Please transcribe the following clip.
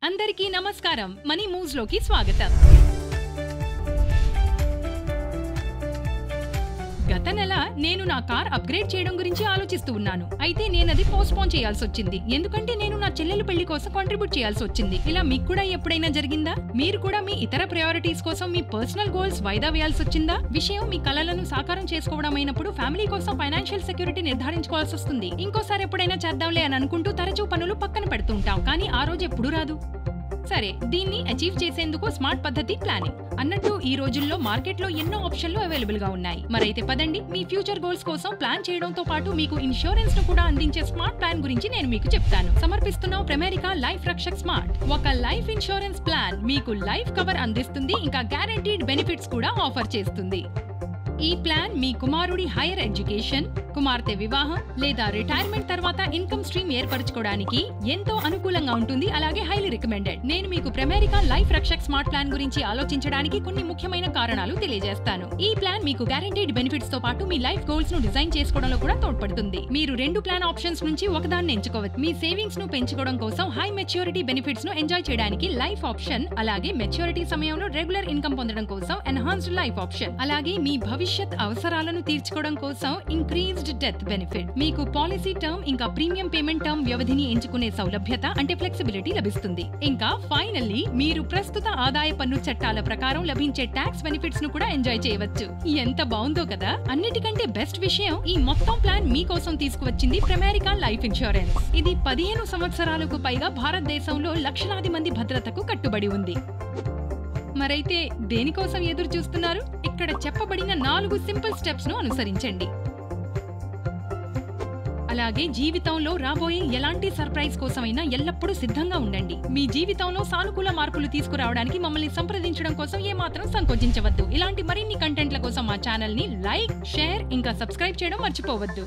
అందరికీ నమస్కారం. Money moves లోకి స్వాగతం. గత నెల నేను నా కార్ అప్గ్రేడ్ చేయడం గురించి ఆలోచిస్తూ ఉన్నాను. అయితే నేనది పోస్ట్పోన్ చేయాల్సి వచ్చింది. ఎందుకంటే నేను నా చెల్లెల పెళ్లి కోసం కాంట్రిబ్యూట్ చేయాల్సి వచ్చింది. ఇలా మీకు కూడా ఎప్పుడైనా జరిగిందా? మీరు కూడా మీ ఇతర ప్రయారిటీస్ కోసం మీ పర్సనల్ గోల్స్ వాయిదా వేయాల్సి వచ్చిందా? విషయం మీ కలలను సాకారం చేసుకోవడం అయినప్పుడు ఫ్యామిలీ కోసం ఫైనాన్షియల్ సెక్యూరిటీ నిర్ధారించుకోవాల్సి వస్తుంది. ఇంకోసారి ఎప్పుడైనా చేద్దాంలే అని అనుకుంటూ తరచూ పనులు పక్కన పెడుతుంటాం. కానీ ఆ రోజు ఎప్పుడు రాదు. సరే, దీన్ని అచీవ్ చేసేందుకు స్మార్ట్ పద్ధతి ప్లానింగ్. అన్నట్టు ఈ రోజుల్లో మార్కెట్లో ఎన్నో ఆప్షన్లు అవైలబుల్ గా ఉన్నాయి. మరైతే పదండి, మీ ఫ్యూచర్ గోల్స్ కోసం ప్లాన్ చేయడంతో పాటు మీకు ఇన్సూరెన్స్ ను కూడా అందించే స్మార్ట్ ప్లాన్ గురించి నేను మీకు చెప్తాను. సమర్పిస్తున్నాం ప్రెమేరికా లైఫ్ రక్షక్ స్మార్ట్. ఒక లైఫ్ ఇన్సూరెన్స్ ప్లాన్ మీకు లైఫ్ కవర్ అందిస్తుంది, ఇంకా గ్యారంటీడ్ బెనిఫిట్స్ కూడా ఆఫర్ చేస్తుంది. ఈ ప్లాన్ మీ కుమారుడి హైయర్ ఎడ్యుకేషన్, కుమార్తె వివాహం లేదా రిటైర్మెంట్ తర్వాత ఇన్కమ్ స్ట్రీమ్ ఏర్పరచుకోవడానికి ఎంతో అనుకూలంగా ఉంటుంది. అలాగే హైలీ రికమెండెడ్. నేను మీకు ప్రెమేరికా లైఫ్ రక్షక్ స్మార్ట్ ప్లాన్ గురించి ఆలోచించడానికి కొన్ని ముఖ్యమైన కారణాలు తెలియజేస్తాను. ఈ ప్లాన్ మీకు గ్యారంటీడ్ బెనిఫిట్స్ తో పాటు మీ లైఫ్ గోల్స్ ను డిజైన్ చేసుకోవడంలో కూడా తోడ్పడుతుంది. మీరు రెండు ప్లాన్ ఆప్షన్స్ నుంచి ఒకదాన్ని ఎంచుకోవచ్చు. మీ సేవింగ్స్ ను పెంచుకోవడం కోసం హై మెచ్యూరిటీ బెనిఫిట్స్ ను ఎంజాయ్ చేయడానికి లైఫ్ ఆప్షన్, అలాగే మెచ్యూరిటీ సమయంలో రెగ్యులర్ ఇన్కమ్ పొందడం కోసం ఎన్హాన్స్డ్ లైఫ్ ఆప్షన్, అలాగే మీ భవిష్యత్ అవసరాలను తీర్చుకోవడం కోసం ఇంక్రీజ్డ్ డెత్ బెనిఫిట్. మీకు పాలసీ టర్మ్ ఇంకా ప్రీమియం పేమెంట్ టర్మ్ వ్యవధిని ఎంచుకునే సౌలభ్యత అంటే ఫ్లెక్సిబిలిటీ లభిస్తుంది. ఇంకా ఫైనల్లీ మీరు ప్రస్తుత ఆదాయ పన్ను చట్టాల ప్రకారం లభించే ట్యాక్స్ బెనిఫిట్స్ ను కూడా ఎంజాయ్ చేయవచ్చు. ఎంత బాగుందో కదా. అన్నిటికంటే బెస్ట్ విషయం, ఈ మొత్తం ప్లాన్ మీకోసం తీసుకువచ్చింది ప్రెమేరికా లైఫ్ ఇన్సూరెన్స్. ఇది 15 సంవత్సరాలకు పైగా భారతదేశంలో లక్షలాది మంది భద్రతకు కట్టుబడి ఉంది. మరైతే దేనికోసం ఎదురు చూస్తున్నారు? ఇక్కడ చెప్పబడిన 4 సింపుల్ స్టెప్స్ ను అనుసరించండి. అలాగే జీవితంలో రాబోయే ఎలాంటి సర్ప్రైజ్ కోసమైనా ఎల్లప్పుడూ సిద్ధంగా ఉండండి. మీ జీవితంలో సానుకూల మార్పులు తీసుకురావడానికి మమ్మల్ని సంప్రదించడం కోసం ఏమాత్రం సంకోచించవద్దు. ఇలాంటి మరిన్ని కంటెంట్ల కోసం మా ఛానల్ ని లైక్, షేర్ ఇంకా సబ్స్క్రైబ్ చేయడం మర్చిపోవద్దు.